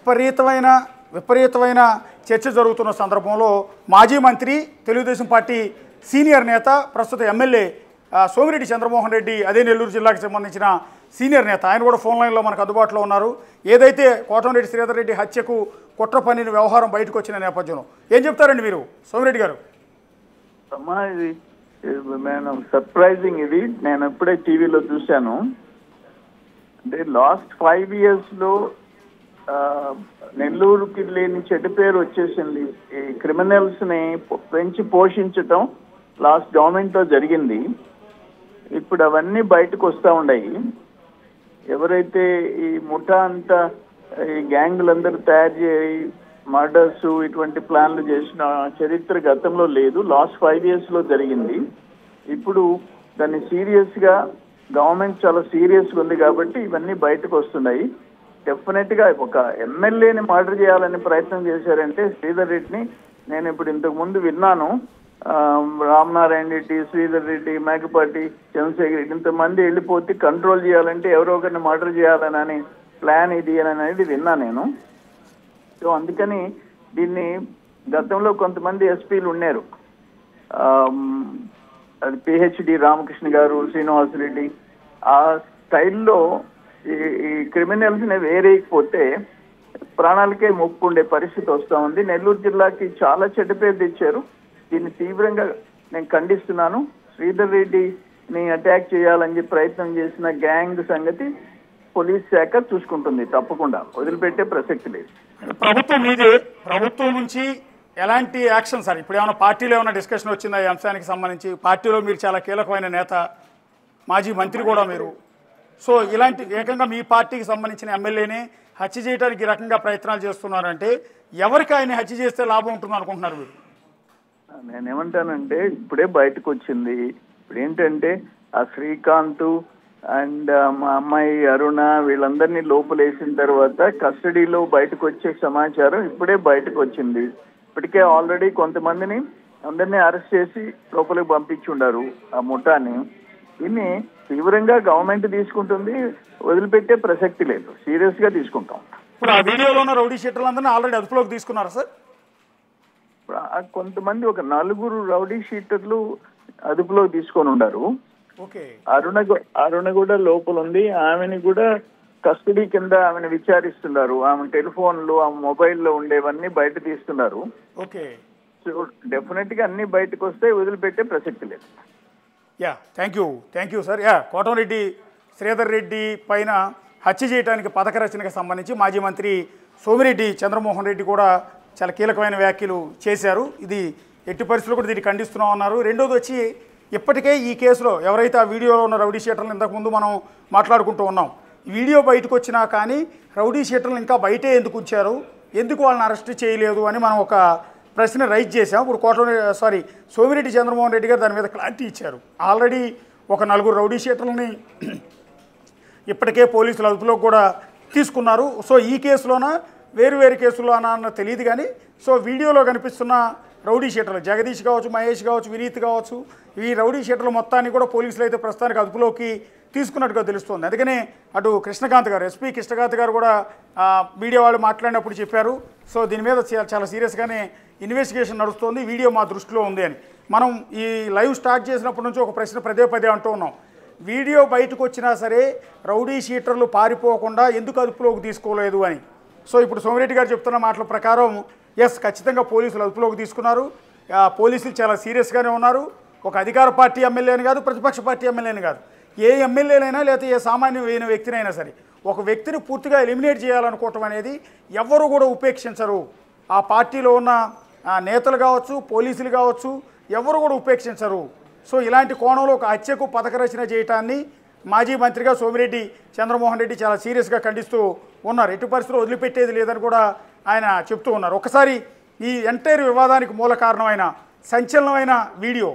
విపరీతమైన చర్చ జరుగుతున్న సందర్భంలో మాజీ మంత్రి తెలుగుదేశం పార్టీ సీనియర్ నేత ప్రస్తుత ఎమ్మెల్యే సోమిరెడ్డి చంద్రమోహన్ రెడ్డి అదే నెల్లూరు జిల్లాకు సంబంధించిన సీనియర్ నేత ఆయన కూడా ఫోన్ లైన్లో మనకు అందుబాటులో ఉన్నారు. ఏదైతే కోటమిరెడ్డి శ్రీధర్ రెడ్డి హత్యకు కుట్ర పన్నిన వ్యవహారం బయటకు వచ్చిన నేపథ్యంలో ఏం చెప్తారండి మీరు సోమిరెడ్డి గారు? ఇది సర్ప్రైజింగ్. ఇది నేను ఎప్పుడే టీవీలో చూశాను. అంటే లాస్ట్ 5 years నెల్లూరుకి లేని చెడ్డ పేరు వచ్చేసింది. ఈ క్రిమినల్స్ ని పెంచి పోషించటం లాస్ట్ గవర్నమెంట్ లో జరిగింది. ఇప్పుడు అవన్నీ బయటకు వస్తూ ఉన్నాయి. ఎవరైతే ఈ ముఠా అంతా ఈ గ్యాంగులందరూ తయారు చేయి మర్డర్స్ ఇటువంటి ప్లాన్లు చేసిన చరిత్ర గతంలో లేదు. లాస్ట్ 5 years జరిగింది. ఇప్పుడు దాన్ని సీరియస్ గా గవర్నమెంట్ చాలా సీరియస్గా ఉంది కాబట్టి ఇవన్నీ బయటకు వస్తున్నాయి. డెఫినెట్ గా ఒక ఎమ్మెల్యేని మర్డర్ చేయాలని ప్రయత్నం చేశారంటే శ్రీధర్ రెడ్డిని నేను ఇప్పుడు ఇంతకు ముందు విన్నాను. రామనారాయణ రెడ్డి, శ్రీధర్ రెడ్డి, మేకపాటి, చంద్రశేఖర్ రెడ్డి ఇంతమంది వెళ్ళిపోతే కంట్రోల్ చేయాలంటే ఎవరో ఒకరిని మర్డర్ చేయాలని ప్లాన్ ఇది అనేది విన్నా నేను. సో అందుకని దీన్ని గతంలో కొంతమంది ఎస్పీలు ఉన్నారు. అది పిహెచ్డి రామకృష్ణ గారు, శ్రీనివాసరెడ్డి ఆ స్టైల్లో ఈ క్రిమినల్స్ ని వేరేయకపోతే ప్రాణాలకే ముప్పుండే పరిస్థితి వస్తూ ఉంది. నెల్లూరు జిల్లాకి చాలా చెడ్డ పేరు తెచ్చారు. దీన్ని తీవ్రంగా నేను ఖండిస్తున్నాను. శ్రీధర్ రెడ్డిని అటాక్ చేయాలని చెప్పి ప్రయత్నం చేసిన గ్యాంగ్ సంగతి పోలీస్ శాఖ చూసుకుంటుంది. తప్పకుండా వదిలిపెట్టే ప్రసక్తి లేదు. ప్రభుత్వం నుంచి ఎలాంటి యాక్షన్ సార్? ఇప్పుడు ఏమైనా పార్టీలో ఏమైనా డిస్కషన్ వచ్చిందా ఈ అంశానికి సంబంధించి? పార్టీలో మీరు చాలా కీలకమైన నేత, మాజీ మంత్రి కూడా మీరు. సో ఇలాంటి ఏకంగా మీ పార్టీకి సంబంధించిన ఎమ్మెల్యేని హత్య చేయడానికి ఈ రకంగా ప్రయత్నాలు చేస్తున్నారంటే ఎవరికి ఆయన హత్య చేస్తే లాభం ఉంటుంది అనుకుంటున్నారు మీరు? నేనేమంటానంటే ఇప్పుడే బయటకు వచ్చింది. ఇప్పుడు ఏంటంటే ఆ శ్రీకాంత్ అండ్ మా అమ్మాయి అరుణ వీళ్ళందరినీ లోపలేసిన తర్వాత కస్టడీలో బయటకు వచ్చే సమాచారం ఇప్పుడే బయటకు వచ్చింది. ఇప్పటికే ఆల్రెడీ కొంతమందిని అందరినీ అరెస్ట్ చేసి లోపలికి పంపించి ఉన్నారు ఆ ముఠాని. దీన్ని తీవ్రంగా గవర్నమెంట్ తీసుకుంటుంది. వదిలిపెట్టే ప్రసక్తి లేదు. సీరియస్ గా తీసుకుంటాం. ఇప్పుడు ఆ వీడియోలో ఉన్న రౌడీ షీటర్లందరినీ ఆల్రెడీ అదుపులోకి తీసుకున్నారా సార్? కొంతమంది ఒక 4 రౌడీ షీటర్లు అదుపులోకి తీసుకొని ఉన్నారు. అరుణ కూడా లోపల ఉంది. ఆమెని కూడా కస్టడీ కింద ఆమెను విచారిస్తున్నారు. ఆమె టెలిఫోన్లు, ఆమె మొబైల్లో ఉండేవన్నీ బయట తీస్తున్నారు. సో డెఫినెట్ గా అన్ని బయటకు వస్తే వదిలిపెట్టే ప్రసక్తి లేదు. Thank you sir. Kotamreddy Sridhar Reddy పైన హత్య చేయడానికి పథక రచనకు సంబంధించి మాజీ మంత్రి సోమిరెడ్డి చంద్రమోహన్ రెడ్డి కూడా చాలా కీలకమైన వ్యాఖ్యలు చేశారు. ఇది ఎట్టి పరిస్థితుల్లో కూడా దీన్ని ఖండిస్తున్నాం అన్నారు. రెండోది వచ్చి ఇప్పటికే ఈ కేసులో ఎవరైతే ఆ వీడియోలో ఉన్న రౌడీ షీటర్లు ఇంతకుముందు మనం మాట్లాడుకుంటూ ఉన్నాం. వీడియో బయటకు వచ్చినా కానీ రౌడీ షీటర్లు ఇంకా బయటే ఎందుకు ఉంచారు, ఎందుకు వాళ్ళని అరెస్ట్ చేయలేదు అని మనం ఒక ప్రశ్న రైజ్ చేశాం. ఇప్పుడు సోమిరెడ్డి చంద్రమోహన్ రెడ్డి గారు దాని మీద క్లారిటీ ఇచ్చారు. ఆల్రెడీ ఒక 4 రౌడీ షీటర్లని ఇప్పటికే పోలీసులు అదుపులోకి కూడా తీసుకున్నారు. సో ఈ కేసులోన వేరు కేసుల్లోనా అన్న తెలియదు కానీ సో వీడియోలో కనిపిస్తున్న రౌడీ షీటర్లు జగదీష్ కావచ్చు, మహేష్ కావచ్చు, వినీత్ కావచ్చు, ఈ రౌడీ షీటర్ల మొత్తాన్ని కూడా పోలీసులు అయితే ప్రస్తుతానికి అదుపులోకి తీసుకున్నట్టుగా తెలుస్తుంది. అందుకనే అటు కృష్ణకాంత్ గారు, ఎస్పీ కృష్ణకాంత్ గారు కూడా మీడియా వాళ్ళు మాట్లాడినప్పుడు చెప్పారు. సో దీని మీద చాలా సీరియస్గానే ఇన్వెస్టిగేషన్ నడుస్తుంది, వీడియో మా దృష్టిలో ఉంది అని. మనం ఈ లైవ్ స్టార్ట్ చేసినప్పటి నుంచి ఒక ప్రశ్న పదే అంటూ ఉన్నాం. వీడియో బయటకు వచ్చినా సరే రౌడీ షీటర్లు పారిపోకుండా ఎందుకు అదుపులోకి తీసుకోలేదు అని. సో ఇప్పుడు సోమిరెడ్డి గారు చెప్తున్న మాటల ప్రకారం ఖచ్చితంగా పోలీసులు అదుపులోకి తీసుకున్నారు. పోలీసులు చాలా సీరియస్గానే ఉన్నారు. ఒక అధికార పార్టీ ఎమ్మెల్యేని కాదు, ప్రతిపక్ష పార్టీ ఎమ్మెల్యేని కాదు, ఏ ఎమ్మెల్యేనైనా లేకపోతే ఏ సామాన్యమైన వ్యక్తినైనా సరే ఒక వ్యక్తిని పూర్తిగా ఎలిమినేట్ చేయాలనుకోవటం అనేది ఎవరు కూడా ఉపేక్షించరు. ఆ పార్టీలో ఉన్న నేతలు కావచ్చు, పోలీసులు కావచ్చు, ఎవరు కూడా ఉపేక్షించరు. సో ఇలాంటి కోణంలో ఒక హత్యకు పథక రచన చేయటాన్ని మాజీ మంత్రిగా సోమిరెడ్డి చంద్రమోహన్ రెడ్డి చాలా సీరియస్గా ఖండిస్తూ ఉన్నారు. ఎట్టి పరిస్థితుల్లో వదిలిపెట్టేది లేదని కూడా ఆయన చెప్తూ ఉన్నారు. ఒకసారి ఈ ఎంటైర్ వివాదానికి మూల కారణమైన సంచలనమైన వీడియో